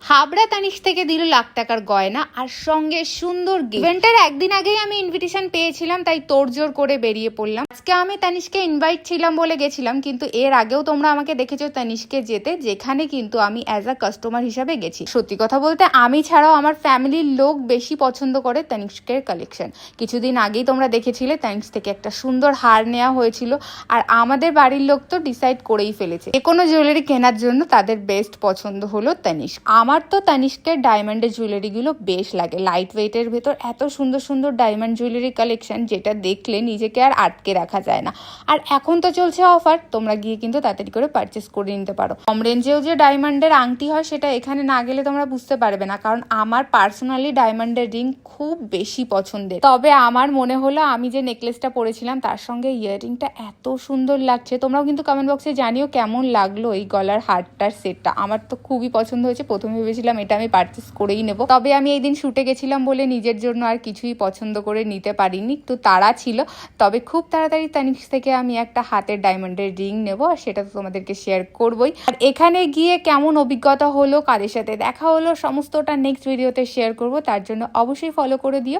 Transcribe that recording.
হাবড়া তানিশ থেকে দিল লাখ টাকার গয়না আর সঙ্গে সুন্দর গিফট। ইভেন্টের একদিন আগেই আমি ইনভিটেশন পেয়েছিলাম, তাই তোড়জোড় করে বেরিয়ে পড়লাম। আজকে আমি তানিশকে ইনভাইট ছিলাম বলে গেছিলাম, কিন্তু এর আগেও তোমরা আমাকে দেখেছো তানিশকে যেতে, যেখানে কিন্তু আমি অ্যাজ আ কাস্টমার হিসাবে গেছি। সত্যি কথা বলতে আমি ছাড়াও আমার ফ্যামিলির লোক বেশি পছন্দ করে তানিশকের কালেকশন। কিছুদিন আগেই তোমরা দেখেছিলে তানিশ থেকে একটা সুন্দর হার নেওয়া হয়েছিল, আর আমাদের বাড়ির লোক তো ডিসাইড করেই ফেলেছে যে কোনো জুয়েলারি কেনার জন্য তাদের বেস্ট পছন্দ হলো তানিশ। আমার তো তানিশকের ডায়মন্ডের জুয়েলারিগুলো বেশ লাগে। লাইট ওয়েটের ভেতর এত সুন্দর সুন্দর ডায়মন্ড জুয়েলারি কালেকশন, যেটা দেখলে নিজেকে আর আটকে রাখা যায় না। আর এখন তো চলছে অফার, তোমরা গিয়ে কিন্তু তাড়াতাড়ি করে পারচেস করে নিতে পারো। কম রেঞ্জেও যে ডায়মন্ডের আংটি হয় সেটা এখানে না গেলে তোমরা বুঝতে পারবে না, কারণ আমার পার্সোনালি ডায়মন্ডের রিং খুব বেশি পছন্দের। তবে আমার মনে হলো আমি যে নেকলেসটা পরেছিলাম তার সঙ্গে ইয়াররিংটা এত সুন্দর লাগছে। তোমরাও কিন্তু কমেন্ট বক্সে জানিও কেমন লাগলো এই গলার হারটার সেটটা। আমার তো খুবই পছন্দ হয়েছে। প্রথমে ভেবেছিলাম এটা আমি পারচেস করেই নেব, তবে আমি এই দিন শুটে গেছিলাম বলে নিজের জন্য আর কিছুই পছন্দ করে নিতে পারিনি, একটু তাড়া ছিল। তবে খুব তাড়াতাড়ি তানিশ থেকে আমি একটা হাতের ডায়মন্ডের রিং নেব, আর সেটা তো তোমাদেরকে শেয়ার করবোই। আর এখানে গিয়ে কেমন অভিজ্ঞতা হলো, কাদের সাথে দেখা হলো, সমস্তটা নেক্সট ভিডিওতে শেয়ার করব। তার জন্য অবশ্যই ফলো করে দিও।